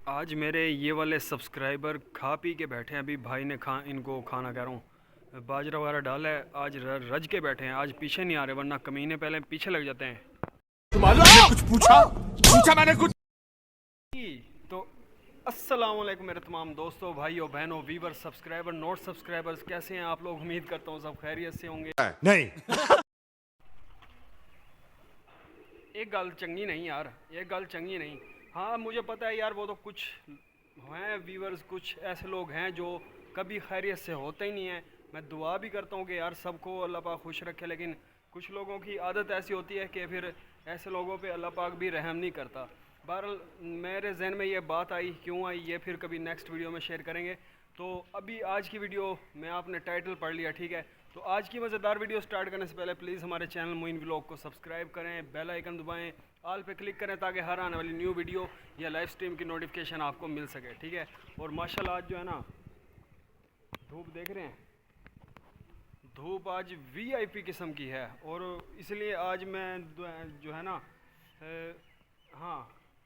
आज मेरे ये वाले सब्सक्राइबर खा पी के बैठे हैं। अभी भाई ने इनको खाना कह रहा हूँ, बाजरा वगैरह डाला है। आज रज के बैठे हैं, आज पीछे नहीं आ रहे, वरना कमीने पहले पीछे लग जाते हैं। मैंने कुछ पूछा पूछा मैंने कुछ। तो अस्सलाम वालेकुम मेरे तमाम दोस्तों, भाइयों, बहनों, वीवर, सब्सक्राइबर, नोट सब्सक्राइबर्स, कैसे हैं आप लोग? उम्मीद करता हूँ सब खैरियत से होंगे। नहीं। एक गल चंगी नहीं यार, एक गल चंगी नहीं। हाँ मुझे पता है यार, वो तो कुछ हैं व्यूवर्स, कुछ ऐसे लोग हैं जो कभी खैरियत से होते ही नहीं हैं। मैं दुआ भी करता हूँ कि यार सबको अल्लाह पाक खुश रखे, लेकिन कुछ लोगों की आदत ऐसी होती है कि फिर ऐसे लोगों पे अल्लाह पाक भी रहम नहीं करता। बहरहाल मेरे जहन में ये बात आई, क्यों आई ये फिर कभी नेक्स्ट वीडियो में शेयर करेंगे। तो अभी आज की वीडियो में आपने टाइटल पढ़ लिया, ठीक है। तो आज की मज़ेदार वीडियो स्टार्ट करने से पहले प्लीज़ हमारे चैनल मोइन व्लॉग को सब्सक्राइब करें, बेल आइकन दबाएं, ऑल पे क्लिक करें ताकि हर आने वाली न्यू वीडियो या लाइव स्ट्रीम की नोटिफिकेशन आपको मिल सके, ठीक है। और माशाल्लाह आज जो है ना, धूप देख रहे हैं, धूप आज वीआईपी किस्म की है। और इसलिए आज मैं जो है ना, हाँ,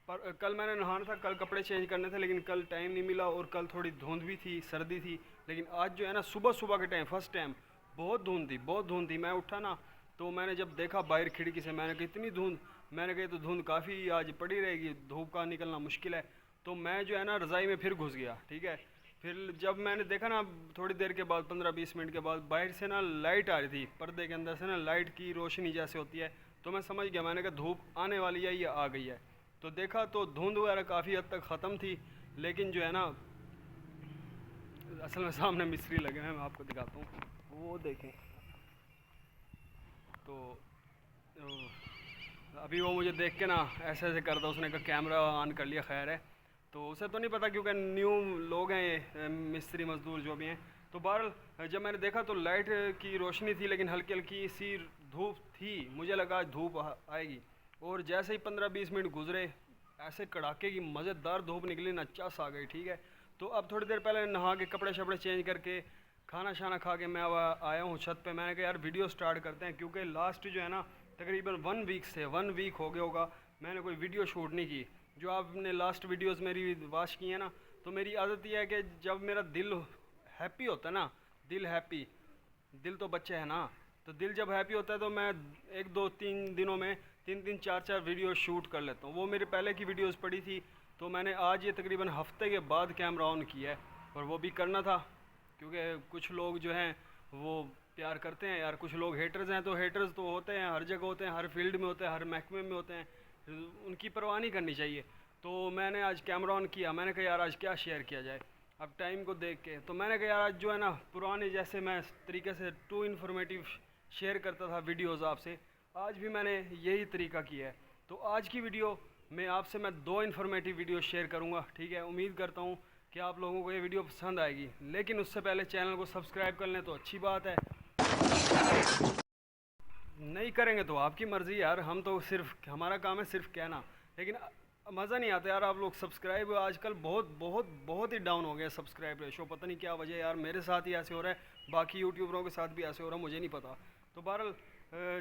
पर कल मैंने नहाना था, कल कपड़े चेंज करने थे, लेकिन कल टाइम नहीं मिला। और कल थोड़ी धुंध भी थी, सर्दी थी। लेकिन आज जो है ना, सुबह सुबह के टाइम फर्स्ट टाइम बहुत धुंध थी, बहुत धुंध थी। मैं उठा ना, तो मैंने जब देखा बाहर खिड़की से, मैंने कहा इतनी धुंध, मैंने कहा तो धुंध काफ़ी आज पड़ी रहेगी, धूप का निकलना मुश्किल है। तो मैं जो है ना रज़ाई में फिर घुस गया, ठीक है। फिर जब मैंने देखा ना, थोड़ी देर के बाद, 15-20 मिनट के बाद, बाहर से ना लाइट आ रही थी, पर्दे के अंदर से ना लाइट की रोशनी जैसे होती है। तो मैं समझ गया, मैंने कहा धूप आने वाली है, ये आ गई है। तो देखा तो धुंध वगैरह काफ़ी हद तक ख़त्म थी। लेकिन जो है ना, असल में सामने मिस्त्री लगे हैं, मैं आपको दिखाता हूँ, वो देखें। तो अभी वो मुझे देख के ना ऐसे ऐसे करता, उसने कहा कैमरा ऑन कर लिया, खैर है। तो उसे तो नहीं पता, क्योंकि न्यू लोग हैं ये मिस्त्री मजदूर जो भी हैं। तो बहरहाल जब मैंने देखा तो लाइट की रोशनी थी, लेकिन हल्की हल्की सी धूप थी। मुझे लगा धूप आएगी। और जैसे ही 15-20 मिनट गुजरे, ऐसे कड़ाके की मज़ेदार धूप निकली ना, चस आ गई, ठीक है। तो अब थोड़ी देर पहले नहा के कपड़े शपड़े चेंज करके खाना शाना खा के मैं अब आया हूँ छत पे। मैंने कहा यार वीडियो स्टार्ट करते हैं, क्योंकि लास्ट जो है ना तकरीबन 1 वीक हो गया होगा मैंने कोई वीडियो शूट नहीं की। जो आपने लास्ट वीडियोस मेरी वॉच की है ना, तो मेरी आदत यह है कि जब मेरा दिल हैप्पी होता है ना, दिल हैप्पी, दिल तो बच्चे हैं ना, तो दिल जब हैप्पी होता है तो मैं 1-2-3 दिनों में 3-3 4-4 वीडियो शूट कर लेता हूँ। वो मेरे पहले की वीडियोस पड़ी थी, तो मैंने आज ये तकरीबन हफ्ते के बाद कैमरा ऑन किया है। और वो भी करना था, क्योंकि कुछ लोग जो हैं वो प्यार करते हैं यार, कुछ लोग हेटर्स हैं। तो हेटर्स तो होते हैं, हर जगह होते हैं, हर फील्ड में होते हैं, हर महकमे में होते हैं, उनकी परवाह नहीं करनी चाहिए। तो मैंने आज कैमरा ऑन किया, मैंने कहा यार आज क्या शेयर किया जाए अब टाइम को देख के। तो मैंने कहा यार आज जो है ना, पुराने जैसे मैं तरीके से टू इन्फॉर्मेटिव शेयर करता था वीडियोज़ आपसे, आज भी मैंने यही तरीका किया है। तो आज की वीडियो में आपसे मैं 2 इन्फॉर्मेटिव वीडियो शेयर करूँगा, ठीक है। उम्मीद करता हूँ कि आप लोगों को ये वीडियो पसंद आएगी, लेकिन उससे पहले चैनल को सब्सक्राइब कर लें तो अच्छी बात है। नहीं करेंगे तो आपकी मर्ज़ी यार, हम तो सिर्फ, हमारा काम है सिर्फ कहना। लेकिन मज़ा नहीं आता यार, आप लोग सब्सक्राइब आजकल बहुत बहुत बहुत ही डाउन हो गया सब्सक्राइब रेशो, पता नहीं क्या वजह है यार। मेरे साथ ही ऐसे हो रहा है, बाकी यूट्यूबरों के साथ भी ऐसे हो रहा है, मुझे नहीं पता। तो बहरहाल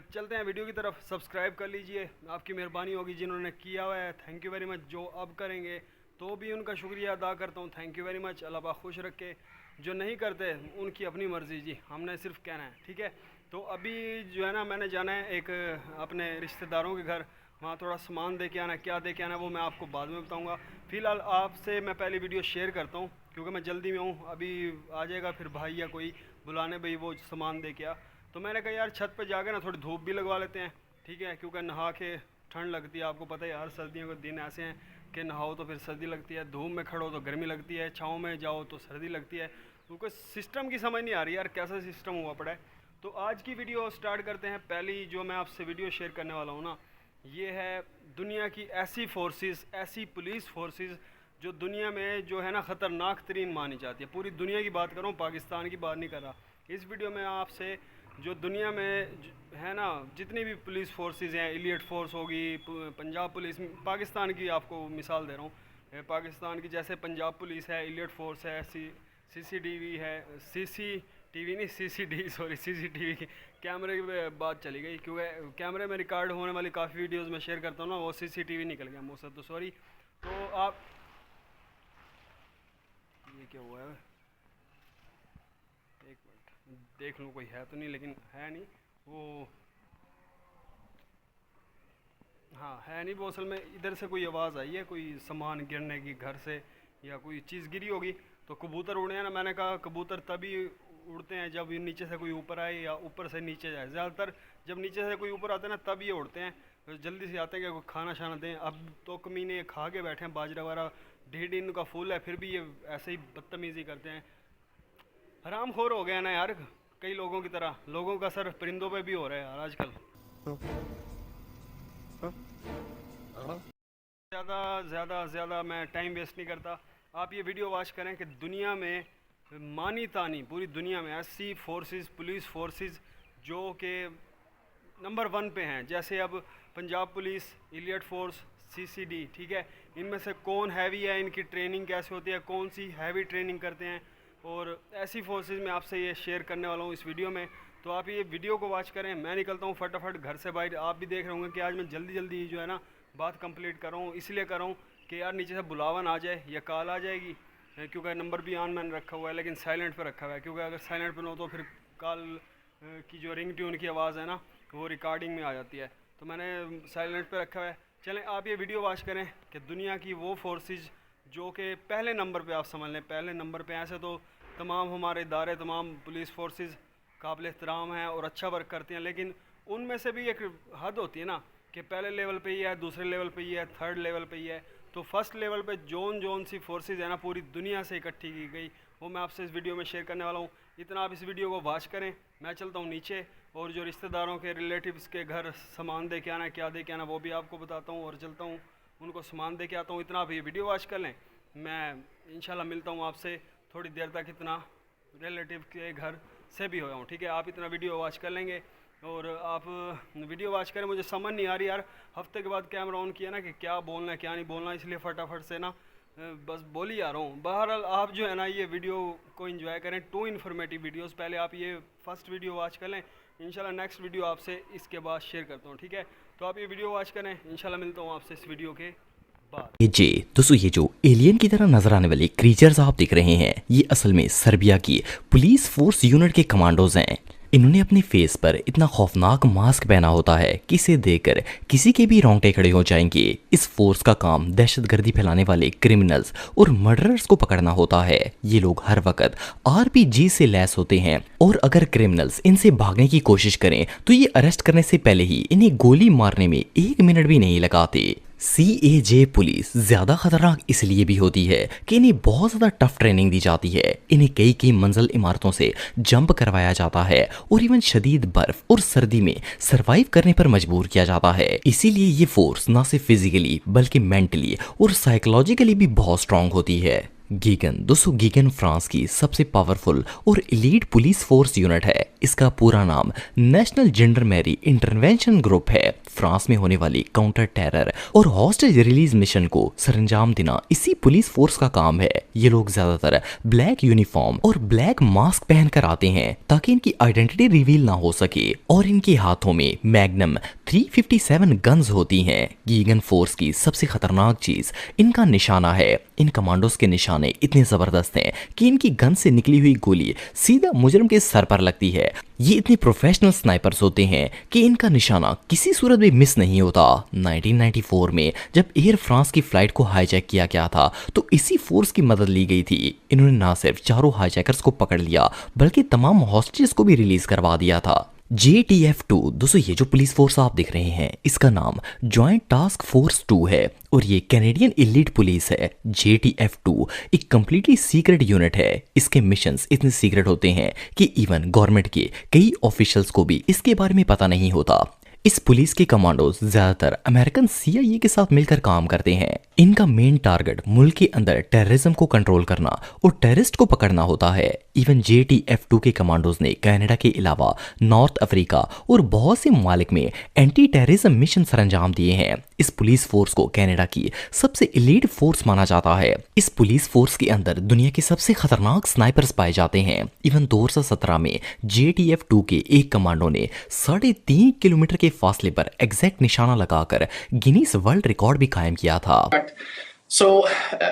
चलते हैं वीडियो की तरफ। सब्सक्राइब कर लीजिए, आपकी मेहरबानी होगी। जिन्होंने किया हुआ है थैंक यू वेरी मच, जो अब करेंगे तो भी उनका शुक्रिया अदा करता हूँ, थैंक यू वेरी मच, अल्लाह पाक खुश रखे। जो नहीं करते उनकी अपनी मर्ज़ी जी, हमने सिर्फ कहना है, ठीक है। तो अभी जो है ना, मैंने जाना है एक अपने रिश्तेदारों के घर, वहाँ थोड़ा सामान दे के आना है। क्या दे के आना है वो मैं आपको बाद में बताऊँगा। फ़िलहाल आपसे मैं पहली वीडियो शेयर करता हूँ, क्योंकि मैं जल्दी में हूँ। अभी आ जाएगा फिर भाई या कोई बुलाने, भाई वो सामान दे के आ। तो मैंने कहा यार छत पे जाकर ना थोड़ी धूप भी लगवा लेते हैं, ठीक है, क्योंकि नहा के ठंड लगती है। आपको पता है यार, सर्दियों के दिन ऐसे हैं कि नहाओ तो फिर सर्दी लगती है, धूप में खड़ो तो गर्मी लगती है, छाँव में जाओ तो सर्दी लगती है। क्योंकि सिस्टम की समझ नहीं आ रही यार, कैसा सिस्टम हुआ पड़ा है। तो आज की वीडियो स्टार्ट करते हैं। पहली जो मैं आपसे वीडियो शेयर करने वाला हूँ ना, ये है दुनिया की ऐसी फोर्सेस, ऐसी पुलिस फोर्सेस जो दुनिया में जो है ना ख़तरनाक तरीन मानी जाती है। पूरी दुनिया की बात कर रहा हूँ, पाकिस्तान की बात नहीं कर रहा। इस वीडियो में आपसे जो दुनिया में है ना, जितनी भी पुलिस फोर्सेस हैं, एलियट फोर्स होगी, पंजाब पुलिस, पाकिस्तान की आपको मिसाल दे रहा हूँ। पाकिस्तान की जैसे पंजाब पुलिस है, एलियट फोर्स है, CCTV है, CCTV नहीं, CCD, सॉरी, CCTV की कैमरे की बात चली गई, क्योंकि कैमरे में रिकॉर्ड होने वाली काफ़ी वीडियोस में शेयर करता हूँ ना, वो CCTV निकल गया मुझसे, तो सॉरी। तो आप क्या हुआ है, एक मिनट देख लूँ कोई है तो नहीं, लेकिन है नहीं वो। हाँ है नहीं वो, असल में इधर से कोई आवाज़ आई है कोई सामान गिरने की घर से, या कोई चीज़ गिरी होगी। तो कबूतर उड़े हैं ना, मैंने कहा कबूतर तभी उड़ते हैं जब ये नीचे से कोई ऊपर आए या ऊपर से नीचे जाए। ज़्यादातर जब नीचे से कोई ऊपर आते हैं ना तब ये उड़ते हैं, तो जल्दी से आते हैं कि कोई खाना शाना दें। अब तो कमीने खा के बैठे हैं बाजरा वगैरह, 1.5 दिन का फूल है, फिर भी ये ऐसे ही बदतमीज़ी करते हैं। हरामखोर हो गया ना यार, कई लोगों की तरह। लोगों का असर परिंदों पे भी हो रहा है यार आजकल। ज़्यादा मैं टाइम वेस्ट नहीं करता, आप ये वीडियो वॉच करें कि दुनिया में मानी तानी पूरी दुनिया में ऐसी फोर्सेस, पुलिस फोर्सेस जो कि नंबर 1 पे हैं। जैसे अब Punjab police, elite force, CCD, ठीक है, इनमें से कौन हैवी है, इनकी ट्रेनिंग कैसे होती है, कौन सी हैवी ट्रेनिंग करते हैं, और ऐसी फोर्सेस मैं आपसे ये शेयर करने वाला हूँ इस वीडियो में। तो आप ये वीडियो को वॉच करें। मैं निकलता हूँ फटाफट घर से बाहर। आप भी देख रहे होंगे कि आज मैं जल्दी जल्दी जो है ना बात कंप्लीट कर रहा हूँ, इसलिए कर रहा हूँ कि यार नीचे से बुलावन आ जाए या कॉल आ जाएगी, क्योंकि नंबर भी ऑन मैंने रखा हुआ है लेकिन साइलेंट पे रखा हुआ है, क्योंकि अगर साइलेंट पे लो तो फिर कॉल की जो रिंग ट्यून की आवाज़ है ना वो रिकॉर्डिंग में आ जाती है, तो मैंने साइलेंट पे रखा हुआ है। चलें आप ये वीडियो वॉच करें कि दुनिया की वो फोर्सेस जो कि पहले नंबर पे, आप समझ लें पहले नंबर पे। ऐसे तो तमाम हमारे इदारे, तमाम पुलिस फोर्सेस काबिल एहतराम हैं और अच्छा वर्क करते हैं, लेकिन उनमें से भी एक हद होती है ना कि पहले लेवल पे ही है, दूसरे लेवल पे ही है, थर्ड लेवल पे ही है। तो फर्स्ट लेवल पे जोन सी फोर्सेस है ना पूरी दुनिया से इकट्ठी की गई, वो मैं आपसे इस वीडियो में शेयर करने वाला हूँ। इतना आप इस वीडियो को वॉच करें। मैं चलता हूँ नीचे और जो रिश्तेदारों के, रिलेटिव्स के घर सामान दे के आना है, क्या दे के आना वो भी आपको बताता हूँ, और चलता हूँ उनको सामान दे के आता हूँ। इतना आप ये वीडियो वॉच कर लें, मैं इंशाल्लाह मिलता हूँ आपसे थोड़ी देर तक। इतना रिलेटिव के घर से भी होया हूँ, ठीक है। आप इतना वीडियो वॉच कर लेंगे और आप वीडियो वॉच करें। मुझे समझ नहीं आ रही यार, हफ्ते के बाद कैमरा ऑन किया ना कि क्या बोलना है क्या नहीं बोलना, इसलिए फटाफट से ना बस बोल ही आ रहा हूँ। बहरहाल आप जो है ना ये वीडियो को एंजॉय करें। 2 इन्फॉर्मेटिव वीडियोस, पहले आप ये फर्स्ट वीडियो वॉच कर लें, इंशाल्लाह नेक्स्ट वीडियो आपसे इसके बाद शेयर करता हूँ, ठीक है। तो आप ये वीडियो वॉच करें, इंशाल्लाह मिलता हूँ आपसे इस वीडियो के बाद। जी दोस्तों, ये जो एलियन की तरह नजर आने वाले क्रीचर्स आप देख रहे हैं, ये असल में सर्बिया की पुलिस फोर्स यूनिट के कमांडोज हैं। इन्होंने अपने फेस पर इतना खौफनाक मास्क पहना होता है कि इसे देखकर किसी के भी रोंगटे खड़े हो जाएंगे। इस फोर्स का काम दहशतगर्दी फैलाने वाले क्रिमिनल्स और मर्डरर्स को पकड़ना होता है। ये लोग हर वक्त आरपीजी से लैस होते हैं और अगर क्रिमिनल्स इनसे भागने की कोशिश करें तो ये अरेस्ट करने से पहले ही इन्हें गोली मारने में 1 मिनट भी नहीं लगाते। CAJ पुलिस ज्यादा खतरनाक इसलिए भी होती है कि इन्हें बहुत ज्यादा टफ ट्रेनिंग दी जाती है। इन्हें कई मंजिल इमारतों से जंप करवाया जाता है और इवन शदीद बर्फ और सर्दी में सरवाइव करने पर मजबूर किया जाता है। इसीलिए ये फोर्स ना सिर्फ फिजिकली बल्कि मेंटली और साइकोलॉजिकली भी बहुत स्ट्रांग होती है। गीगन दोस्तों, गीगन फ्रांस की सबसे पावरफुल और एलीट पुलिस फोर्स यूनिट है। इसका पूरा नाम नेशनल जेंडरमेरी इंटरवेंशन ग्रुप है। फ्रांस में होने वाली काउंटर टेरर और हॉस्टेज रिलीज मिशन को सरंजाम देना इसी पुलिस फोर्स का काम है। ये लोग ज्यादातर ब्लैक यूनिफॉर्म और ब्लैक मास्क पहनकर आते हैं ताकि इनकी आइडेंटिटी रिवील ना हो सके, और इनके हाथों में मैग्नम 357 गन्स होती हैं। गीगन फोर्स की सबसे खतरनाक चीज इनका निशाना है। इन कमांडोज के निशाने इतने जबरदस्त हैं कि इनकी गन से निकली हुई गोली सीधा मुजरिम के सर पर लगती है। ये इतने प्रोफेशनल स्नाइपर्स होते हैं कि इनका निशाना किसी सूरत में मिस नहीं होता। 1994 में जब एयर फ्रांस की फ्लाइट को हाईजैक किया गया था तो इसी फोर्स की मदद ली गई थी। इन्होंने ना सिर्फ 4 हाईजैकर्स को पकड़ लिया बल्कि तमाम हॉस्टेजेस को भी रिलीज करवा दिया था। JTF2 दोस्तों, ये जो पुलिस फोर्स आप देख रहे हैं इसका नाम जॉइंट टास्क फोर्स 2 है और ये कैनेडियन एलीट पुलिस है। JTF2 एक कंप्लीटली सीक्रेट यूनिट है। इसके मिशंस इतने सीक्रेट होते हैं कि इवन गवर्नमेंट के कई ऑफिशियल्स को भी इसके बारे में पता नहीं होता। इस पुलिस के कमांडोज ज्यादातर अमेरिकन CIA के साथ मिलकर काम करते हैं। इनका मेन टारगेट मुल्क के अंदर टेररिज्म को कंट्रोल करना और टेररिस्ट को पकड़ना होता है। इवन JTF2 के कमांडोज ने कनाडा के अलावा नॉर्थ अफ्रीका और बहुत से ममालिक में एंटी टेररिज्म मिशन सरंजाम दिए हैं। इस पुलिस फोर्स को कनाडा की सबसे एलीट फोर्स माना जाता है। इस पुलिस फोर्स के अंदर दुनिया के सबसे खतरनाक स्नाइपर्स पाए जाते हैं। इवन 2017 में JTF2 के एक कमांडो ने 3.5 किलोमीटर के फासले पर एग्जैक्ट निशाना लगाकर गिनीज वर्ल्ड रिकॉर्ड भी कायम किया था। So,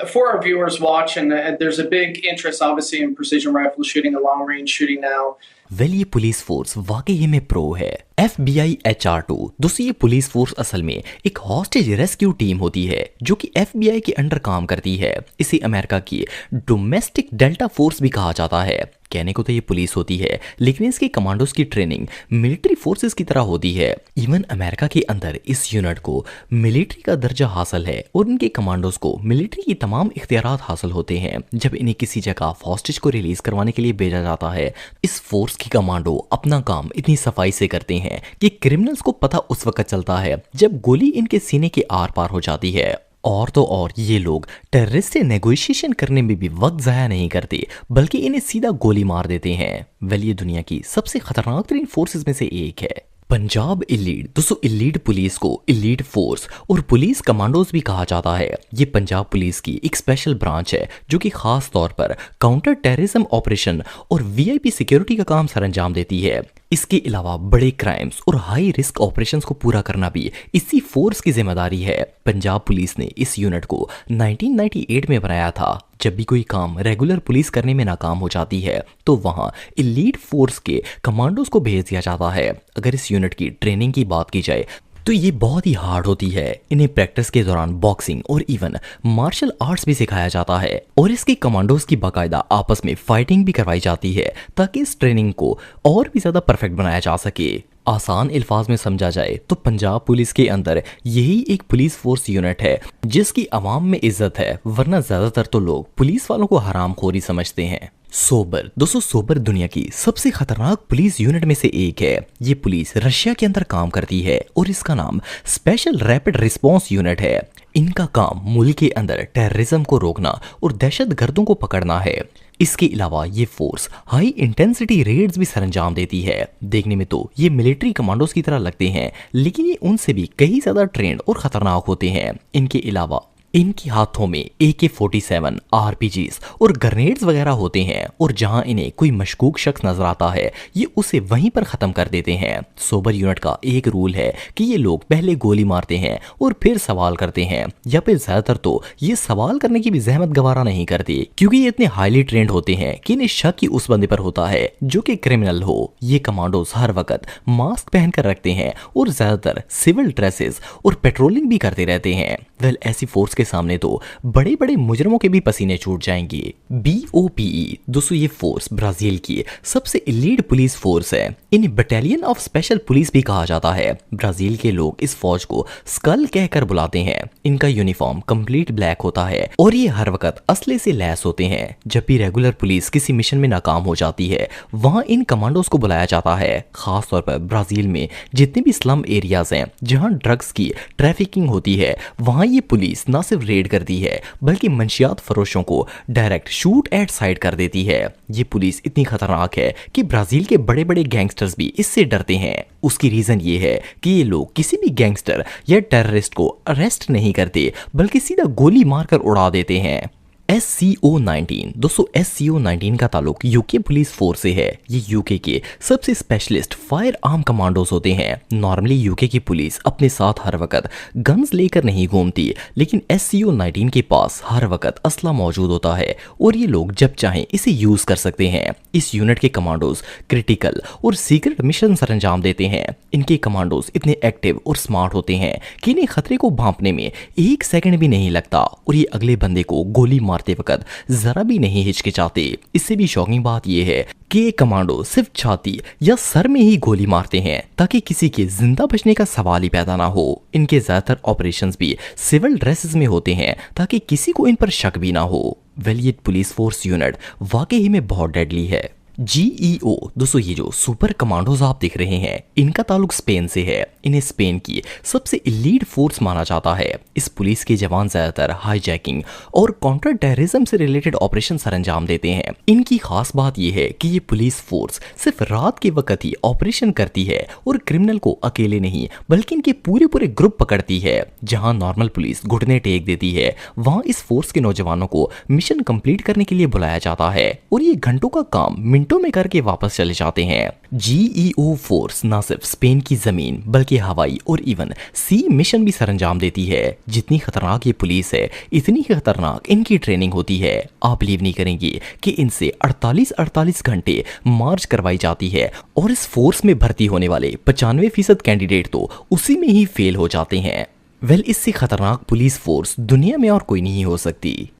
for our viewers watching, there's a big interest, obviously, in precision rifle shooting and long range shooting now. Well ये पुलिस फोर्स वाकई में प्रो है। FBI HR2 दोस्तों ये पुलिस फोर्स असल में एक हॉस्टेज रेस्क्यू टीम होती है जो कि FBI के अंडर काम करती है। इसे अमेरिका की डोमेस्टिक डेल्टा फोर्स भी कहा जाता है। कहने को तो ये पुलिस होती है लेकिन इसके कमांडोज की ट्रेनिंग मिलिट्री फोर्सेस की तरह होती है। इवन अमेरिका के अंदर इस यूनिट को मिलिट्री का दर्जा हासिल है और इनके कमांडोज को मिलिट्री की तमाम इख्तियारात हासिल होते हैं जब इन्हें किसी जगह हॉस्टेज को रिलीज करवाने के लिए भेजा जाता है। इस फोर्स की कमांडो अपना काम इतनी सफाई से करते हैं कि क्रिमिनल्स को पता उस वक्त चलता है जब गोली इनके सीने के आर पार हो जाती है। और तो और ये लोग टेररिस्ट से नेगोशिएशन करने में भी वक्त जाया नहीं करते बल्कि इन्हें सीधा गोली मार देते हैं। वेल ये दुनिया की सबसे खतरनाक तरीन फोर्सेस में से एक है। पंजाब इलीट दोस्तों इलीट पुलिस को इलीट फोर्स और पुलिस कमांडोज भी कहा जाता है। ये पंजाब पुलिस की एक स्पेशल ब्रांच है जो कि खास तौर पर काउंटर टेररिज्म ऑपरेशन और VIP सिक्योरिटी का काम सरंजाम देती है। इसके अलावा बड़े क्राइम्स और हाई रिस्क ऑपरेशंस को पूरा करना भी इसी फोर्स की जिम्मेदारी है। पंजाब पुलिस ने इस यूनिट को 1998 में बनाया था। जब भी कोई काम रेगुलर पुलिस करने में नाकाम हो जाती है तो वहां इलीट फोर्स के कमांडोज को भेज दिया जाता है। अगर इस यूनिट की ट्रेनिंग की बात की जाए तो ये बहुत ही हार्ड होती है। इन्हें प्रैक्टिस के दौरान बॉक्सिंग और इवन मार्शल आर्ट्स भी सिखाया जाता है और इसके कमांडोज की बाकायदा आपस में फाइटिंग भी करवाई जाती है ताकि इस ट्रेनिंग को और भी ज्यादा परफेक्ट बनाया जा सके। आसान अल्फाज में समझा जाए तो पंजाब पुलिस के अंदर यही एक पुलिस फोर्स यूनिट है जिसकी आवाम में इज्जत है, वरना ज्यादातर तो लोग पुलिस वालों को हरामखोरी समझते हैं। सोबर दोस्तों सोबर दुनिया की सबसे खतरनाक पुलिस यूनिट में से एक है। ये पुलिस रशिया के अंदर काम करती है और इसका नाम स्पेशल रैपिड रिस्पांस यूनिट है। इनका काम मुल्क के अंदर टेररिज्म को रोकना और दहशतगर्दों को पकड़ना है। इसके अलावा ये फोर्स हाई इंटेंसिटी रेड्स भी सरंजाम देती है। देखने में तो ये मिलिट्री कमांडोज की तरह लगते हैं लेकिन ये उनसे भी कहीं ज्यादा ट्रेंड और खतरनाक होते हैं। इनके अलावा इनके हाथों में AK-47 RPGs और ग्रेनेड्स वगैरह होते हैं और जहां इन्हें कोई मशकूक शख्स नजर आता है ये उसे वहीं पर खत्म कर देते हैं। सोबर यूनिट का एक रूल है कि ये लोग पहले गोली मारते हैं और फिर सवाल करते हैं, या फिर ज्यादातर तो ये सवाल करने की भी जहमत गवारा नहीं करते क्योंकि ये इतने हाईली ट्रेंड होते हैं कि इन्हें शक ही उस बंदे पर होता है जो कि क्रिमिनल हो। ये कमांडोज हर वक्त मास्क पहनकर रखते हैं और ज्यादातर सिविल ड्रेसेस और पेट्रोलिंग भी करते रहते हैं। वेल ऐसी फोर्स के सामने तो बड़े बड़े मुजरमों के भी पसीने छूट जाएंगे। BOPE दोस्तों ये फोर्स ब्राजील की सबसे इलीट पुलिस फोर्स है। इन्हें बटालियन ऑफ स्पेशल पुलिस भी कहा जाता है। ब्राजील के लोग इस फौज को स्कल कहकर बुलाते हैं। इनका यूनिफॉर्म कंप्लीट ब्लैक होता है और ये हर वक्त असले से लैस होते हैं। जब भी रेगुलर पुलिस किसी मिशन में नाकाम हो जाती है वहां इन कमांडोज को बुलाया जाता है। खास तौर पर ब्राजील में जितने भी स्लम एरियाज हैं जहां ड्रग्स की ट्रैफिकिंग होती है वहां ये पुलिस न सिर्फ रेड करती है बल्कि मंशियात फरोशों को डायरेक्ट शूट एट साइड कर देती है। ये पुलिस इतनी खतरनाक है कि ब्राजील के बड़े बड़े गैंगस्टर्स भी इससे डरते हैं। उसकी रीजन ये है कि ये लोग किसी भी गैंगस्टर या टेररिस्ट को अरेस्ट नहीं करते बल्कि सीधा गोली मारकर उड़ा देते हैं। SCO-19 दोस्तों SCO-19 का ताल्लुक यूके पुलिस फोर्स से है। ये यूके के सबसे स्पेशलिस्ट फायर आर्म कमांडोज होते हैं। नॉर्मली यूके की पुलिस अपने साथ हर वक्त गन्स लेकर नहीं घूमती लेकिन SCO-19 के पास हर वक्त असला मौजूद होता है और ये लोग जब चाहें इसे यूज कर सकते हैं। इस यूनिट के कमांडोज क्रिटिकल और सीक्रेट मिशन सरंजाम देते हैं। इनके कमांडोज इतने एक्टिव और स्मार्ट होते हैं कि इन्हें खतरे को भांपने में 1 सेकंड भी नहीं लगता और ये अगले बंदे को गोली मारते वक्त जरा भी नहीं हिचकिचाते। इससे भी शॉकिंग बात यह है कि ये कमांडो सिर्फ छाती या सर में ही गोली मारते हैं ताकि किसी के जिंदा बचने का सवाल ही पैदा ना हो। इनके ज्यादातर ऑपरेशंस भी सिविल ड्रेसेस में होते हैं ताकि किसी को इन पर शक भी ना हो। वेल ये पुलिस फोर्स यूनिट वाकई ही में बहुत डेडली है। GEO दोस्तों ये जो सुपर कमांडोज आप देख रहे हैं इनका ताल्लुक स्पेन से है। इन्हें स्पेन की सबसे इलीट फोर्स माना जाता है। इस पुलिस के जवान ज्यादातर हाईजैकिंग और काउंटर टेररिज्म से रिलेटेड ऑपरेशन सरंजाम देते हैं। इनकी खास बात यह है कि ये पुलिस फोर्स सिर्फ रात के वक्त ही ऑपरेशन करती है और क्रिमिनल को अकेले नहीं बल्कि इनके पूरे पूरे ग्रुप पकड़ती है। जहां नॉर्मल पुलिस घुटने टेक देती है वहां इस फोर्स के नौजवानों को मिशन कंप्लीट करने के लिए बुलाया जाता है और ये घंटों का काम मिनटों में करके वापस चले जाते हैं। GEO फोर्स न सिर्फ स्पेन की जमीन बल्कि हवाई और इवन सी मिशन भी सरंजाम देती है। जितनी खतरनाक ये पुलिस है इतनी ही खतरनाक इनकी ट्रेनिंग होती है। आप बिलीव नहीं करेंगे कि इनसे 48 घंटे मार्च करवाई जाती है और इस फोर्स में भर्ती होने वाले 95% कैंडिडेट तो उसी में ही फेल हो जाते हैं। वेल, इससे खतरनाक पुलिस फोर्स दुनिया में और कोई नहीं हो सकती।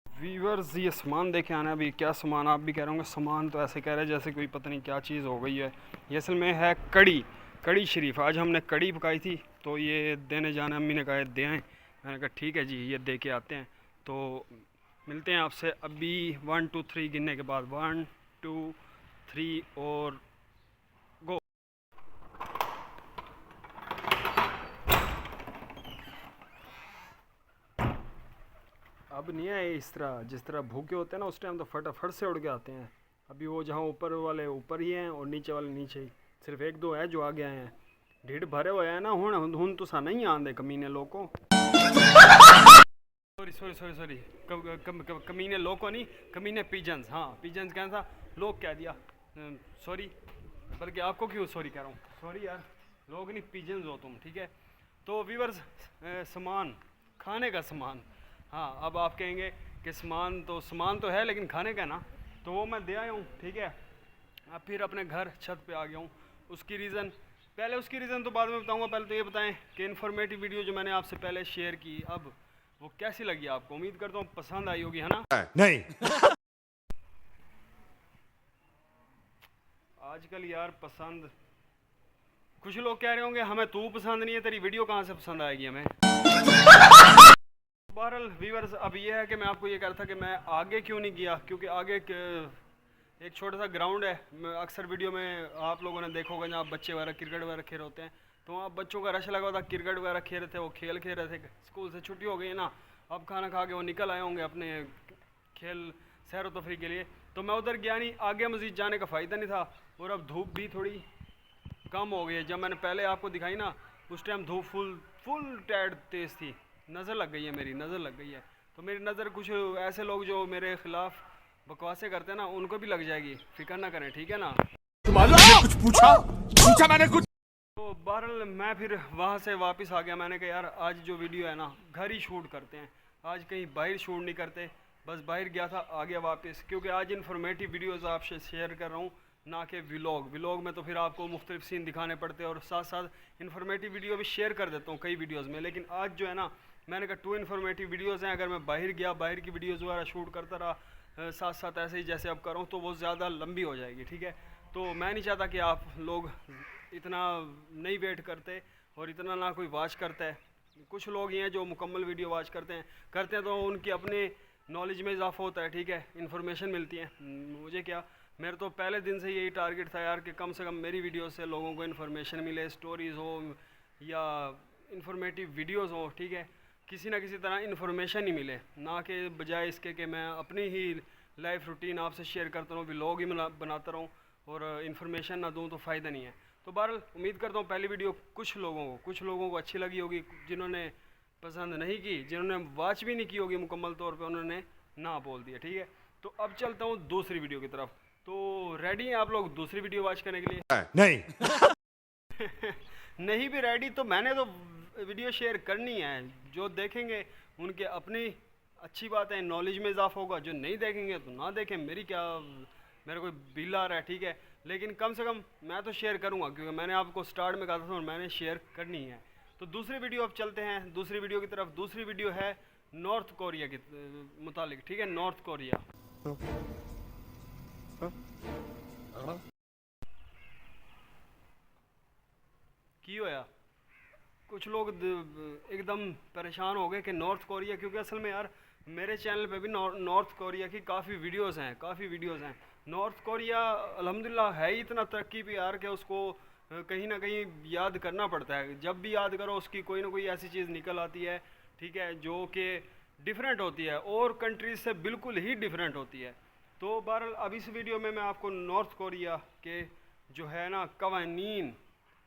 व्यूअर्स, ये सामान देखे आना। अभी क्या सामान, आप भी कह रहे होंगे सामान तो ऐसे कह रहे हैं जैसे कोई पता नहीं क्या चीज़ हो गई है। ये असल में है कड़ी शरीफ। आज हमने कड़ी पकाई थी तो ये देने जाना, अम्मी ने कहा दे आएँ। मैंने कहा ठीक है जी, ये दे के आते हैं। तो मिलते हैं आपसे अभी 1 2 3 गिनने के बाद। 1 2 3 और गो। अब नहीं आए इस तरह, जिस तरह भूखे होते हैं ना उस टाइम तो फटाफट से उड़ के आते हैं। अभी वो जहाँ ऊपर वाले ऊपर ही हैं और नीचे वाले नीचे ही। सिर्फ 1 2 है जो आगे आए हैं। ढीठ भरे हुए हैं ना हुन तो सा नहीं आंदे कमीने लोगों। सॉरी कमीने लोगों नहीं, कमीने पिजन्स। हाँ पिजन्स कहना था, लोग कह दिया। सॉरी, बल्कि आपको क्यों सॉरी कह रहा हूँ। सॉरी यार, लोग नहीं पिजन्स हो तुम, ठीक है। तो व्यूअर्स, सामान, खाने का सामान। हाँ, अब आप कहेंगे कि सामान तो है लेकिन खाने का ना, तो वो मैं दे आया हूँ, ठीक है। अब फिर अपने घर छत पे आ गया हूँ। उसकी रीज़न तो बाद में बताऊँगा। पहले तो ये बताएं कि इन्फॉर्मेटिव वीडियो जो मैंने आपसे पहले शेयर की, अब वो कैसी लगी आपको। उम्मीद करता हूँ पसंद आई होगी, है ना। नहीं। आजकल यार पसंद, कुछ लोग कह रहे होंगे हमें तू पसंद नहीं है, तेरी वीडियो कहाँ से पसंद आएगी हमें। बहरहाल व्यूअर्स, अब ये है कि मैं आपको ये कह रहा था कि मैं आगे क्यों नहीं गया, क्योंकि आगे एक छोटा सा ग्राउंड है। अक्सर वीडियो में आप लोगों ने देखा होगा जहाँ बच्चे वगैरह क्रिकेट वगैरह खेल होते हैं, तो वहाँ बच्चों का रश लगा हुआ था, क्रिकेट वगैरह खेल रहे थे, वो खेल रहे थे। स्कूल से छुट्टी हो गई है ना, अब खाना खा के वो निकल आए होंगे अपने खेल सैर व तफरी के लिए। तो मैं उधर गया नहीं, आगे मज़ीद जाने का फ़ायदा नहीं था। और अब धूप भी थोड़ी कम हो गई है। जब मैंने पहले आपको दिखाई ना, उस टाइम धूप फुल टैड तेज़ थी। नज़र लग गई है, मेरी नज़र लग गई है। तो मेरी नज़र कुछ ऐसे लोग जो मेरे ख़िलाफ़ बकवासें करते हैं ना, उनको भी लग जाएगी। फिक्र ना करें, ठीक है ना। मैंने कुछ पूछा मैंने कुछ। तो बहरहाल मैं फिर वहाँ से वापस आ गया। मैंने कहा यार आज जो वीडियो है ना, घर ही शूट करते हैं, आज कहीं बाहर शूट नहीं करते। बस बाहर गया था, आ गया वापस, क्योंकि आज इन्फॉर्मेटिव वीडियोज़ आपसे शेयर कर रहा हूँ, ना कि व्लॉग में तो फिर आपको मुख्तलिफ सीन दिखाने पड़ते हैं और साथ साथ इन्फॉर्मेटिव वीडियो भी शेयर कर देता हूँ कई वीडियोज़ में। लेकिन आज जो है ना, मैंने कहा 2 इन्फॉर्मेटिव वीडियोज़ हैं। अगर मैं बाहर गया, बाहर की वीडियोज़ वगैरह शूट करता रहा साथ साथ ऐसे ही जैसे अब करूँ, तो वो ज़्यादा लंबी हो जाएगी, ठीक है। तो मैं नहीं चाहता कि आप लोग इतना नहीं वेट करते और इतना ना कोई वॉच करता है। कुछ लोग ही हैं जो मुकम्मल वीडियो वॉच करते हैं तो उनकी अपने नॉलेज में इजाफा होता है, ठीक है, इन्फॉर्मेशन मिलती है। मुझे क्या, मेरे तो पहले दिन से यही टारगेट था यार कि कम से कम मेरी वीडियो से लोगों को इन्फॉर्मेशन मिले, स्टोरीज़ हो या इन्फॉर्मेटिव वीडियोज़ हो, ठीक है, किसी ना किसी तरह इन्फॉर्मेशन ही मिले, ना कि बजाय इसके कि मैं अपनी ही लाइफ रूटीन आपसे शेयर करता रहूँ, व्लॉग ही बनाता रहूँ और इन्फॉर्मेशन ना दूँ, तो फ़ायदा नहीं है। तो बहरहाल उम्मीद करता हूँ पहली वीडियो कुछ लोगों को अच्छी लगी होगी। जिन्होंने पसंद नहीं की, जिन्होंने वॉच भी नहीं की होगी मुकम्मल तौर पे, उन्होंने ना बोल दिया, ठीक है। तो अब चलता हूँ दूसरी वीडियो की तरफ। तो रेडी हैं आप लोग दूसरी वीडियो वॉच करने के लिए? नहीं। नहीं भी रेडी तो मैंने तो वीडियो शेयर करनी है। जो देखेंगे उनके अपनी अच्छी बात है, नॉलेज में इजाफा होगा। जो नहीं देखेंगे तो ना देखें, मेरा कोई बिल आ रहा है, ठीक है। लेकिन कम से कम मैं तो शेयर करूँगा, क्योंकि मैंने आपको स्टार्ट में कहा था और मैंने शेयर करनी है। तो दूसरी वीडियो अब चलते हैं दूसरी वीडियो की तरफ। दूसरी वीडियो है नॉर्थ कोरिया के मुतालिक, ठीक है, नॉर्थ कोरिया। की होया, कुछ लोग एकदम परेशान हो गए कि नॉर्थ कोरिया, क्योंकि असल में यार मेरे चैनल पे भी नॉर्थ कोरिया की काफ़ी वीडियोस हैं। नॉर्थ कोरिया अल्हम्दुलिल्लाह है ही इतना तरक्की पे यार कि उसको कहीं ना कहीं याद करना पड़ता है। जब भी याद करो उसकी कोई ना कोई ऐसी चीज़ निकल आती है, ठीक है, जो कि डिफरेंट होती है और कंट्रीज से बिल्कुल ही डिफरेंट होती है। तो बहरहाल अब इस वीडियो में मैं आपको नॉर्थ कोरिया के जो है ना कवानीन,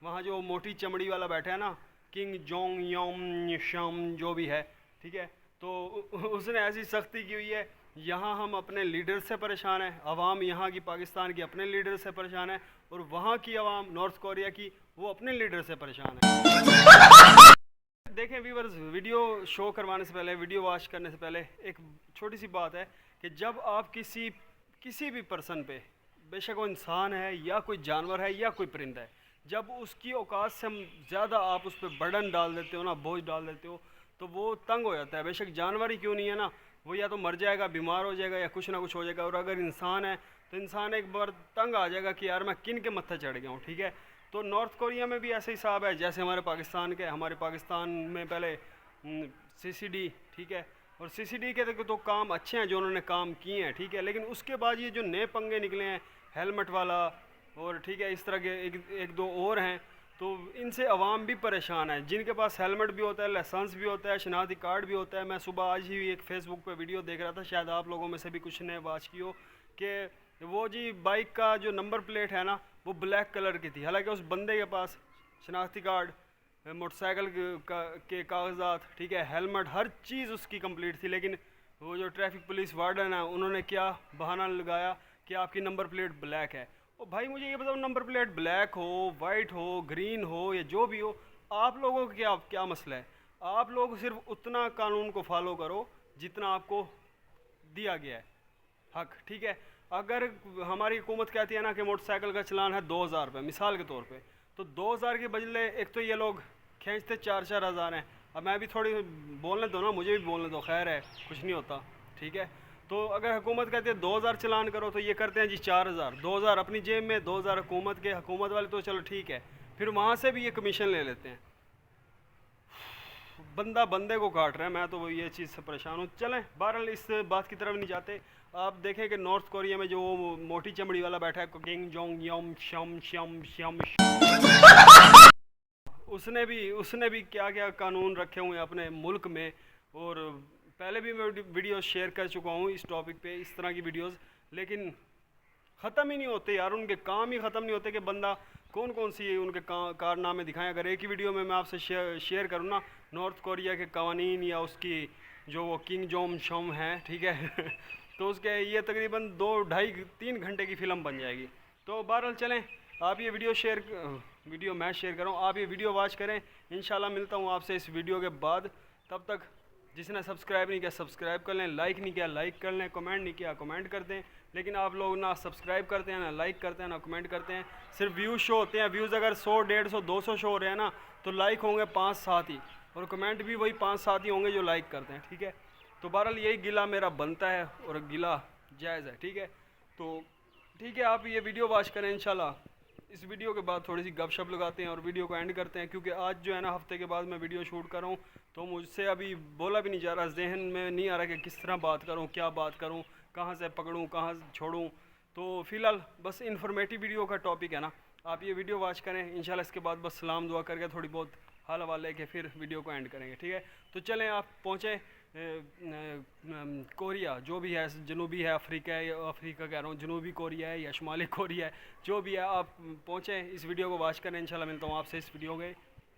वहाँ जो मोटी चमड़ी वाला बैठा है ना, किंग जोंग योम शम जो भी है, ठीक है, तो उसने ऐसी सख्ती की हुई है यहाँ हम अपने लीडर से परेशान है, अवाम यहाँ की पाकिस्तान की अपने लीडर से परेशान है, और वहाँ की अवाम नॉर्थ कोरिया की वो अपने लीडर से परेशान है। देखें व्यूअर्स, वीडियो शो करवाने से पहले, वीडियो वॉच करने से पहले एक छोटी सी बात है कि जब आप किसी भी पर्सन पे, बेशक वो इंसान है या कोई जानवर है या कोई परिंदा है, जब उसकी औकात से ज़्यादा आप उस पर बर्डन डाल देते हो ना, बोझ डाल देते हो, तो वो तंग हो जाता है। बेशक जानवर ही क्यों नहीं है ना, वो या तो मर जाएगा, बीमार हो जाएगा, या कुछ ना कुछ हो जाएगा। और अगर इंसान है तो इंसान एक बार तंग आ जाएगा कि यार मैं किन के मत्थे चढ़ गया हूँ, ठीक है। तो नॉर्थ कोरिया में भी ऐसे हिसाब है जैसे हमारे पाकिस्तान में पहले CCD, ठीक है, और CCD के तो काम अच्छे हैं जो उन्होंने काम किए हैं, ठीक है, लेकिन उसके बाद ये जो नए पंगे निकले हैं, हेलमेट वाला और ठीक है इस तरह के एक दो और हैं, तो इनसे अवाम भी परेशान है। जिनके पास हेलमेट भी होता है, लाइसेंस भी होता है, शनाख्ती कार्ड भी होता है। मैं सुबह आज ही एक फ़ेसबुक पे वीडियो देख रहा था, शायद आप लोगों में से भी कुछ ने वाच की हो, कि वो जी बाइक का जो नंबर प्लेट है ना वो ब्लैक कलर की थी, हालांकि उस बंदे के पास शनाख्ती कार्ड, मोटरसाइकिल के कागजात, ठीक है, हेलमेट, हर चीज़ उसकी कंप्लीट थी, लेकिन वो जो ट्रैफिक पुलिस वार्डन है उन्होंने क्या बहाना लगाया कि आपकी नंबर प्लेट ब्लैक है। ओ भाई मुझे ये बताओ, नंबर प्लेट ब्लैक हो, वाइट हो, ग्रीन हो या जो भी हो, आप लोगों का क्या मसला है? आप लोग सिर्फ उतना कानून को फॉलो करो जितना आपको दिया गया है हक, ठीक है। अगर हमारी हुकूमत कहती है ना कि मोटरसाइकिल का चलान है 2000 रुपये मिसाल के तौर पे, तो 2000 के बदले एक तो ये लोग खींचते 4-4 हज़ार हैं। अब मैं भी थोड़ी बोलने दो ना, मुझे भी बोलने दो, खैर है कुछ नहीं होता, ठीक है। तो अगर हुकूमत कहती है 2000 चलान करो तो ये करते हैं जी 4000, 2000 अपनी जेब में, 2000 हुकूमत वाले, तो चलो ठीक है, फिर वहाँ से भी ये कमीशन ले लेते हैं। बंदा बंदे को काट रहा है, मैं तो ये चीज़ से परेशान हूँ। चलें बहरहाल इस बात की तरफ नहीं जाते। आप देखें कि नॉर्थ कोरिया में जो मोटी चमड़ी वाला बैठा है, किंग जोंग यम शम शम शम, उसने भी क्या क्या कानून रखे हुए हैं अपने मुल्क में, और पहले भी मैं वीडियो शेयर कर चुका हूँ इस टॉपिक पे, इस तरह की वीडियोस, लेकिन ख़त्म ही नहीं होते यार, उनके काम ही ख़त्म नहीं होते कि बंदा कौन कौन सी उनके कारनामे दिखाएं। अगर एक ही वीडियो में मैं आपसे शेयर करूँ ना नॉर्थ कोरिया के कवानीन या उसकी जो वो किंग जोंग शम है, ठीक है तो उसके ये तकरीबन 2-2.5-3 घंटे की फ़िल्म बन जाएगी। तो बहरहाल चलें, आप ये वीडियो मैं शेयर कर रहा हूँ, आप ये वीडियो वॉच करें। इंशाल्लाह मिलता हूँ आपसे इस वीडियो के बाद। तब तक जिसने सब्सक्राइब नहीं किया सब्सक्राइब कर लें, लाइक नहीं किया लाइक कर लें, कमेंट नहीं किया कमेंट कर दें। लेकिन आप लोग ना सब्सक्राइब करते हैं, ना लाइक करते हैं, ना कमेंट करते हैं, सिर्फ व्यूज़ शो होते हैं। व्यूज़ अगर 100, 150, 200 शो हो रहे हैं ना, तो लाइक होंगे 5-7 ही, और कमेंट भी वही 5-7 ही होंगे जो लाइक करते हैं, ठीक है। तो बहरहाल यही गिला मेरा बनता है और गिला जायज़ है, ठीक है। तो ठीक है, आप ये वीडियो वॉच करें। इंशाल्लाह इस वीडियो के बाद थोड़ी सी गपशप लगाते हैं और वीडियो को एंड करते हैं, क्योंकि आज जो है ना हफ्ते के बाद मैं वीडियो शूट कर रहा हूँ, तो मुझसे अभी बोला भी नहीं जा रहा, जहन में नहीं आ रहा कि किस तरह बात करूँ, क्या बात करूँ, कहाँ से पकड़ूँ, कहाँ से छोड़ूँ। तो फ़िलहाल बस इन्फॉर्मेटिव वीडियो का टॉपिक है ना, आप ये वीडियो वॉच करें। इंशाल्लाह इसके बाद बस सलाम दुआ करके थोड़ी बहुत हाल हवाले लेके फिर वीडियो को एंड करेंगे, ठीक है। तो चलें, आप पहुँचें कोरिया, जो भी है, जनूबी है, अफ्रीका है, अफ्रीका कह रहा हूँ, जनूबी कोरिया है या शुमाली कोरिया है, जो भी है, आप पहुँचें, इस वीडियो को वॉच करें। इंशाल्लाह मिलता हूँ आपसे इस वीडियो के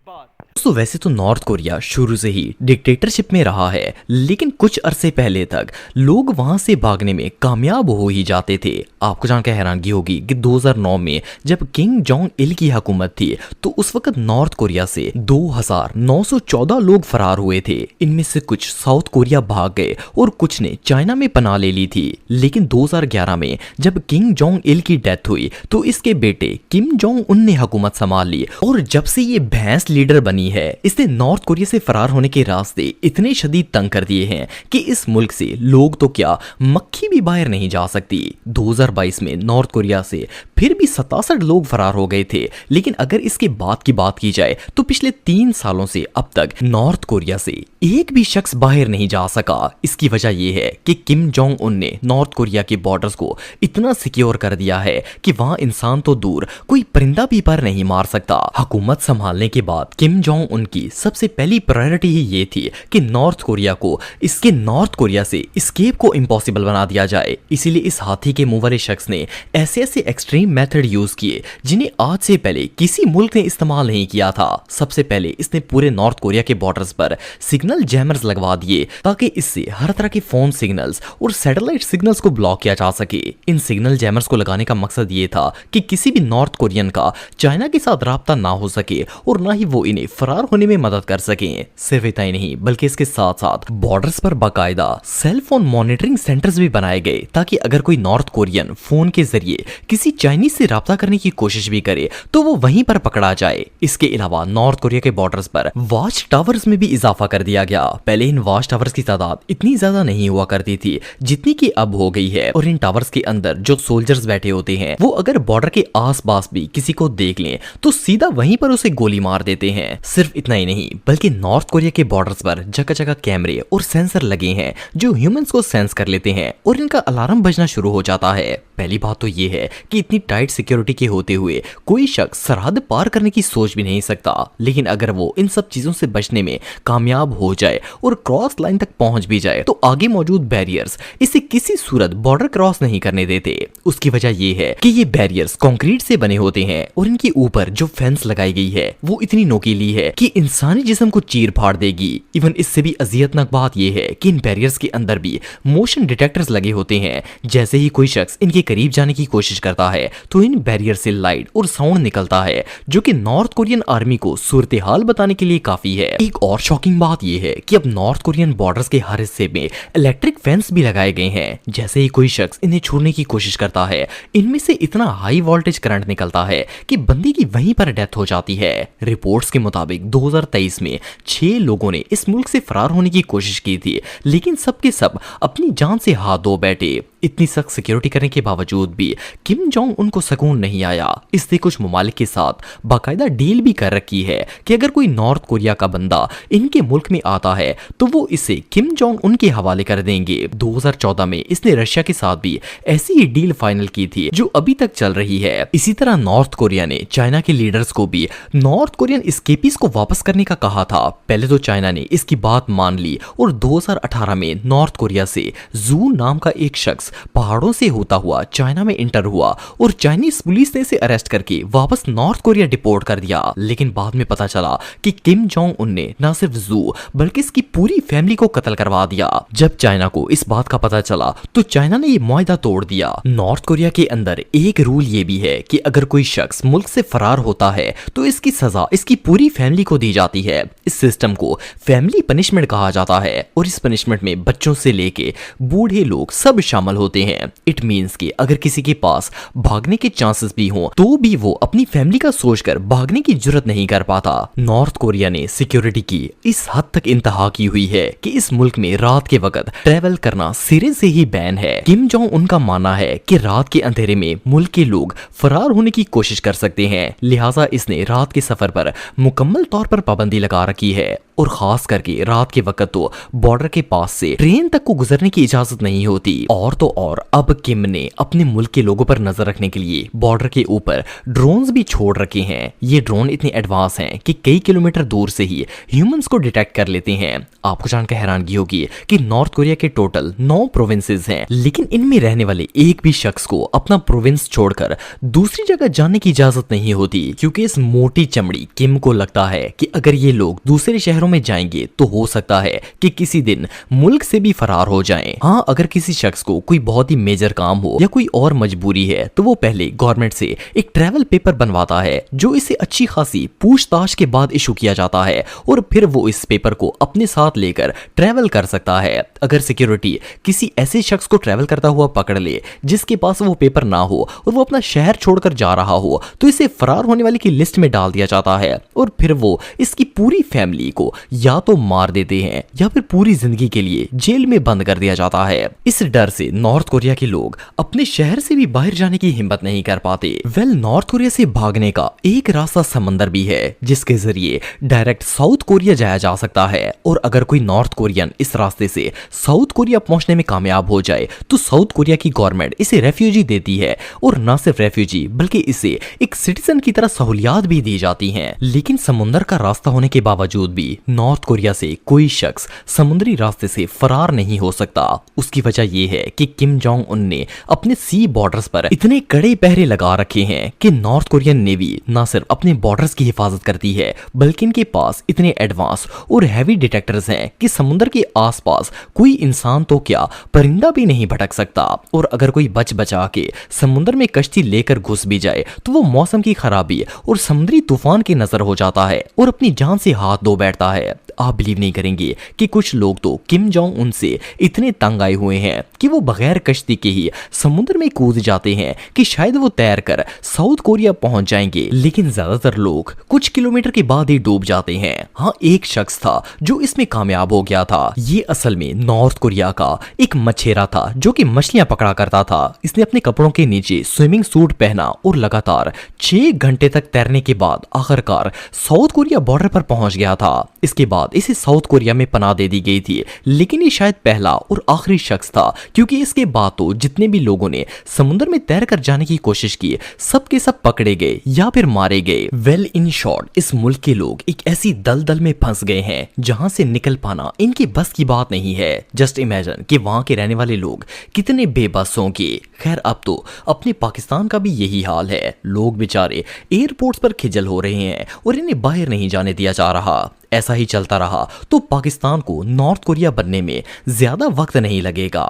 बाद। दोस्तों वैसे तो नॉर्थ कोरिया शुरू से ही डिक्टेटरशिप में रहा है, लेकिन कुछ अरसे पहले तक लोग वहां से भागने में कामयाब हो ही जाते थे। आपको जानकर हैरानगी होगी कि 2009 में जब किंग जोंग इल की हुकूमत थी, तो उस वक्त नॉर्थ कोरिया से 2914 लोग फरार हुए थे। इनमें से कुछ साउथ कोरिया भाग गए और कुछ ने चाइना में पनाह ले ली थी। लेकिन 2011 में जब किंग जोंग इल की डेथ हुई, तो इसके बेटे किम जोंग उन ने हुकूमत संभाल ली, और जब से ये भैंस लीडर बनी है, इसने नॉर्थ कोरिया से फरार होने के रास्ते इतने शदीद तंग कर दिए हैं कि इस मुल्क से लोग तो क्या, मक्खी भी बाहर नहीं जा सकती। 2022 में नॉर्थ कोरिया से फिर भी 67 लोग फरार हो गए थे। लेकिन अगर इसके बाद की बात की जाए तो पिछले 3 सालों से अब तक नॉर्थ कोरिया से एक भी शख्स बाहर नहीं जा सका। इसकी वजह यह है कि किम जोंग उन ने नॉर्थ कोरिया के बॉर्डर्स को इतना सिक्योर कर दिया है कि वहां इंसान तो दूर, कोई परिंदा भी पर नहीं मार सकता। हुकूमत संभालने के बाद बाद किम जोंग उन की सबसे पहली प्रायोरिटी ही ये थी कि नॉर्थ कोरिया को इसके नॉर्थ कोरिया से एस्केप को इम्पॉसिबल बना दिया जाए। इसीलिए इस हाथी के मुंह वाले शख्स ने ऐसे ऐसे एक्सट्रीम मेथड यूज किए जिन्हें आज से पहले किसी मुल्क ने इस्तेमाल नहीं किया था। सबसे पहले इसने पूरे नॉर्थ कोरिया के बॉर्डर्स पर सिग्नल जैमर्स लगवा दिए ताकि इससे हर तरह के फोन सिग्नल्स और सैटेलाइट सिग्नल्स को ब्लॉक किया जा सके। इन सिग्नल जैमर्स को लगाने का मकसद ये था कि किसी भी नॉर्थ कोरियन का चाइना के साथ राब्ता ना हो सके और ना ही वो इन्हें फरार होने में मदद कर सके। सिर्फ इतना ही नहीं बल्कि इसके साथ साथ बॉर्डर्स पर बाकायदा सेल फोन मॉनिटरिंग सेंटर्स भी बनाए गए ताकि अगर कोई नॉर्थ कोरियन फोन के जरिए किसी चाइनीज से राब्ता करने की कोशिश भी करे तो वो वहीं पर पकड़ा जाए। इसके अलावा नॉर्थ कोरिया के बॉर्डर्स पर वॉच टावर्स में भी इजाफा कर दिया गया। पहले इन वॉच टावर्स की तादाद इतनी ज्यादा नहीं हुआ करती थी जितनी की अब हो गई है और इन टावर्स के अंदर जो सोल्जर्स बैठे होते हैं वो अगर बॉर्डर के आसपास भी किसी को देख लें तो सीधा वहीं पर उसे गोली मार देते हैं। सिर्फ इतना ही नहीं बल्कि नॉर्थ कोरिया के बॉर्डर्स पर जगह जगह कैमरे और सेंसर लगे हैं जो ह्यूमंस को सेंस कर लेते हैं और इनका अलार्म बजना शुरू हो जाता है। पहली बात तो ये है कि इतनी टाइट सिक्योरिटी के होते हुए कोई शख्स सरहद पार करने की सोच भी नहीं सकता, लेकिन अगर वो इन सब चीजों से बचने में कामयाब हो जाए और क्रॉस लाइन तक पहुंच भी जाए तो आगे मौजूद बैरियर्स इसे किसी सूरत बॉर्डर क्रॉस नहीं करने देते। उसकी वजह ये है कि ये बैरियर्स कंक्रीट से बने होते हैं और इनके ऊपर जो फेंस लगाई गई है वो इतनी नोकीली है कि इंसानी जिस्म को चीर फाड़ देगी। इवन इससे भी अजियतनाक बात यह है कि इन बैरियर्स के अंदर भी मोशन डिटेक्टर्स लगे होते हैं। जैसे ही कोई शख्स इनके करीब जाने की कोशिश करता है तो इन बैरियर से लाइट और साउंड निकलता है जो कि नॉर्थ कोरियन आर्मी को सूरत हाल बताने के लिए काफी है। एक और शॉकिंग बात यह है कि अब नॉर्थ कोरियन बॉर्डर्स के हर हिस्से में इलेक्ट्रिक फेंस भी लगाए गए हैं। जैसे ही कोई शख्स इन्हें छूने की कोशिश करता है इनमें से इतना हाई वोल्टेज करंट निकलता है कि बंदे की वहीं पर डेथ हो जाती है। रिपोर्ट्स के मुताबिक 2023 में 6 लोगों ने इस मुल्क से फरार होने की कोशिश की थी, लेकिन सबके सब अपनी जान से हाथ धो बैठे। इतनी सख्त सिक्योरिटी करने के बावजूद भी किम जोंग उनको सुकून नहीं आया। इसने कुछ ममालिक के साथ बाकायदा डील भी कर रखी है कि अगर कोई नॉर्थ कोरिया का बंदा इनके मुल्क में आता है तो वो इसे किम जोंग उनके हवाले कर देंगे। 2014 में इसने रशिया के साथ भी ऐसी ही डील फाइनल की थी जो अभी तक चल रही है। इसी तरह नॉर्थ कोरिया ने चाइना के लीडर्स को भी नॉर्थ कोरियन एस्केपीज को वापस करने का कहा था। पहले तो चाइना ने इसकी बात मान ली और 2018 में नॉर्थ कोरिया से जू नाम का एक शख्स पहाड़ों से होता हुआ चाइना में इंटर हुआ और चाइनीज पुलिस ने इसे अरेस्ट करके वापस नॉर्थ कोरिया डिपोर्ट कर दिया। लेकिन बाद में पता चला कि किम जोंग उन ने न सिर्फ जू बल्कि इसकी पूरी फैमिली को कत्ल करवा दिया। जब चाइना को इस बात का पता चला तो चाइना ने ये मुआहदा तोड़ दिया। नॉर्थ कोरिया के अंदर एक रूल ये भी है कि अगर कोई शख्स मुल्क से फरार होता है तो इसकी सजा इसकी पूरी फैमिली को दी जाती है। इस सिस्टम को फैमिली पनिशमेंट कहा जाता है और इस पनिशमेंट में बच्चों से लेके बूढ़े लोग सब शामिल होते हैं। इट मींस कि अगर किसी के पास भागने के चांसेस भी हों तो भी वो अपनी फैमिली का सोचकर भागने की जुर्रत नहीं कर पाता। नॉर्थ कोरिया ने सिक्योरिटी की इस हद तक इंतहा की हुई है कि इस मुल्क में रात के वक्त ट्रेवल करना सिरे से ही बैन है। किम जोंग उनका मानना है कि रात के अंधेरे में मुल्क के लोग फरार होने की कोशिश कर सकते हैं, लिहाजा इसने रात के सफर पर मुकम्मल तौर पर पाबंदी लगा रखी है और खास करके रात के वक्त तो बॉर्डर के पास से ट्रेन तक को गुजरने की इजाजत नहीं होती। और तो और अब किम ने अपने मुल्क के लोगों पर नजर रखने के लिए बॉर्डर के ऊपर ड्रोन्स भी छोड़ रखे हैं। ये ड्रोन इतने एडवांस हैं कि कई किलोमीटर दूर से ही ह्यूमंस को डिटेक्ट कर लेते हैं। आपको जानकर हैरानगी होगी कि नॉर्थ कोरिया के टोटल 9 प्रोविंसेस हैं, लेकिन इनमें रहने वाले एक भी शख्स को अपना प्रोविंस छोड़कर दूसरी जगह जाने की इजाजत नहीं होती, क्योंकि इस मोटी चमड़ी किम को लगता है कि अगर ये लोग दूसरे शहरों में जाएंगे तो हो सकता है कि किसी दिन मुल्क से भी फरार हो जाएं। हाँ, अगर किसी शख्स को कोई बहुत ही मेजर काम हो या कोई और मजबूरी है तो वो पहले गवर्नमेंट से एक ट्रैवल पेपर बनवाता है जो इसे अच्छी खासी पूछताछ के बाद इशू किया जाता है और फिर वो इस पेपर को अपने साथ लेकर ट्रैवल कर सकता है। अगर सिक्योरिटी किसी ऐसे शख्स को ट्रैवल करता हुआ पकड़ ले जिसके पास वो पेपर ना हो और वो अपना शहर छोड़कर जा रहा हो तो इसे फरार होने वाले की लिस्ट में डाल दिया जाता है और फिर वो इसकी पूरी फैमिली को या तो मार देते हैं या फिर पूरी जिंदगी के लिए जेल में बंद कर दिया जाता है। इस डर से नॉर्थ कोरिया के लोग अपने शहर से भी बाहर जाने की हिम्मत नहीं कर पाते। नॉर्थ कोरिया से भागने का एक रास्ता समंदर भी है जिसके जरिए डायरेक्ट साउथ कोरिया जाया जा सकता है और अगर कोई नॉर्थ कोरियन इस रास्ते से साउथ कोरिया पहुंचने में कामयाब हो जाए तो साउथ कोरिया की गवर्नमेंट इसे रेफ्यूजी देती है और न सिर्फ रेफ्यूजी बल्कि इसे एक सिटीजन की तरह सहूलियात भी दी जाती हैं। लेकिन समुंदर का रास्ता होने के बावजूद भी नॉर्थ कोरिया से कोई शख्स समुद्री रास्ते से फरार नहीं हो सकता। उसकी वजह यह है कि किम जोंग उन ने अपने सी बॉर्डर्स पर इतने कड़े पहरे लगा रखे हैं कि नॉर्थ कोरियन नेवी न सिर्फ अपने बॉर्डर्स की हिफाजत करती है बल्कि इनके पास इतने एडवांस और हैवी डिटेक्टर्स हैं कि समुद्र के आसपास कोई इंसान तो क्या परिंदा भी नहीं भटक सकता। और अगर कोई बच बचा के समुद्र में कश्ती लेकर घुस भी जाए तो वो मौसम की खराबी और समुद्री तूफान के नजर हो जाता है और अपनी जान से हाथ धो बैठता है। आप बिलीव नहीं करेंगे कि कुछ लोग तो किम जोंग उन से इतने तंग आए हुए हैं कि वो बगैर कश्ती के ही समुद्र में कूद जाते हैं कि शायद वो तैर कर साउथ कोरिया पहुंच जाएंगे, लेकिन ज्यादातर लोग कुछ किलोमीटर के बाद ही डूब जाते हैं। हाँ, एक शख्स था जो इसमें कामयाब हो गया था। ये असल में नॉर्थ कोरिया का एक मछेरा था जो कि मछलियां पकड़ा करता था। इसने अपने कपड़ों के नीचे स्विमिंग सूट पहना और लगातार 6 घंटे तक तैरने के बाद आखिरकार साउथ कोरिया बॉर्डर पर पहुंच गया था। इसके बाद इसे साउथ कोरिया में पनाह दे दी गई थी, लेकिन ये शायद पहला और आखिरी शख्स था क्योंकि इसके बाद तो जितने भी लोगों ने समुद्र में तैर कर जाने की कोशिश की सब के सब पकड़े गए या फिर मारे गए। वेल इन शॉर्ट, इस मुल्क के लोग एक ऐसी दलदल में फंस गए हैं जहां से निकल पाना इनकी बस की बात नहीं है। जस्ट इमेजिन कि वहां के रहने वाले लोग कितने बेबस होंगे। खैर, अब तो अपने पाकिस्तान का भी यही हाल है। लोग बेचारे एयरपोर्ट्स पर खिजल हो रहे हैं और इन्हें बाहर नहीं जाने दिया जा रहा। ऐसा ही चलता रहा तो पाकिस्तान को नॉर्थ कोरिया बनने में ज्यादा वक्त नहीं लगेगा।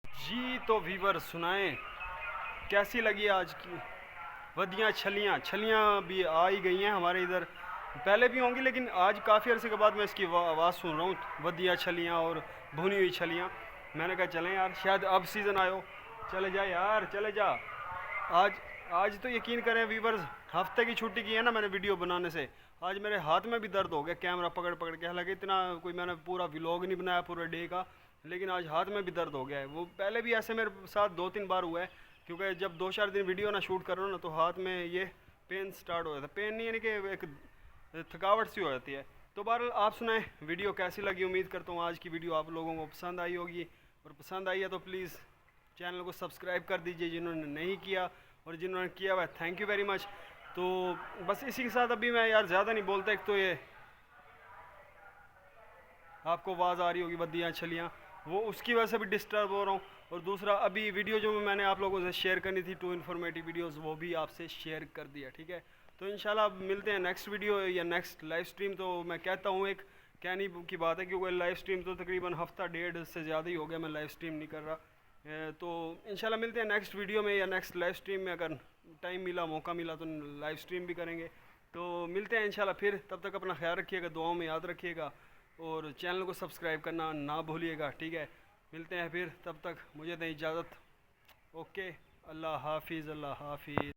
जी तो व्यूवर सुनाएं कैसी लगी आज की वदियाँ छलियाँ भी आ ही गई हैं हमारे इधर, पहले भी होंगी लेकिन आज काफ़ी अरसे के बाद मैं इसकी आवाज़ सुन रहा हूँ, वदियाँ छलियाँ और भुनी हुई छलियाँ। मैंने कहा चलें यार, शायद अब सीज़न आयो, चले जा यार चले जा। आज तो यकीन करें व्यूवर्स, हफ्ते की छुट्टी की है ना मैंने वीडियो बनाने से, आज मेरे हाथ में भी दर्द हो गया कैमरा पकड़ पकड़ के। हालांकि इतना कोई मैंने पूरा व्लॉग नहीं बनाया पूरे डे का, लेकिन आज हाथ में भी दर्द हो गया है। वो पहले भी ऐसे मेरे साथ 2-3 बार हुआ है, क्योंकि जब 2-4 दिन वीडियो ना शूट कर रहा हूँ ना तो हाथ में ये पेन स्टार्ट हो जाता है। पेन नहीं यानी कि एक थकावट सी हो जाती है। तो बहरहाल आप सुनाएं वीडियो कैसी लगी। उम्मीद करता हूँ आज की वीडियो आप लोगों को पसंद आई होगी, और पसंद आई है तो प्लीज़ चैनल को सब्सक्राइब कर दीजिए जिन्होंने नहीं किया, और जिन्होंने किया हुआ थैंक यू वेरी मच। तो बस इसी के साथ अभी मैं यार ज़्यादा नहीं बोलता, एक तो ये आपको आवाज़ आ रही होगी वदियाँ छलियाँ, वो उसकी वजह से भी डिस्टर्ब हो रहा हूँ, और दूसरा अभी वीडियो जो मैंने आप लोगों से शेयर करनी थी 2 इन्फॉर्मेटिव वीडियोस वो भी आपसे शेयर कर दिया। ठीक है, तो इंशाल्लाह मिलते हैं नेक्स्ट वीडियो या नेक्स्ट लाइव स्ट्रीम। तो मैं कहता हूँ एक कहनी की बात है, क्योंकि लाइव स्ट्रीम तो तकरीबन हफ्ता 1.5 से ज़्यादा ही हो गया मैं लाइव स्ट्रीम नहीं कर रहा। तो इंशाल्लाह मिलते हैं नेक्स्ट वीडियो में या नेक्स्ट लाइव स्ट्रीम में। अगर टाइम मिला मौका मिला तो लाइव स्ट्रीम भी करेंगे। तो मिलते हैं इंशाल्लाह फिर, तब तक अपना ख्याल रखिएगा, दुआओं में याद रखिएगा, और चैनल को सब्सक्राइब करना ना भूलिएगा। ठीक है, मिलते हैं फिर, तब तक मुझे दें इजाज़त। ओके, अल्लाह हाफिज़, अल्लाह हाफिज़।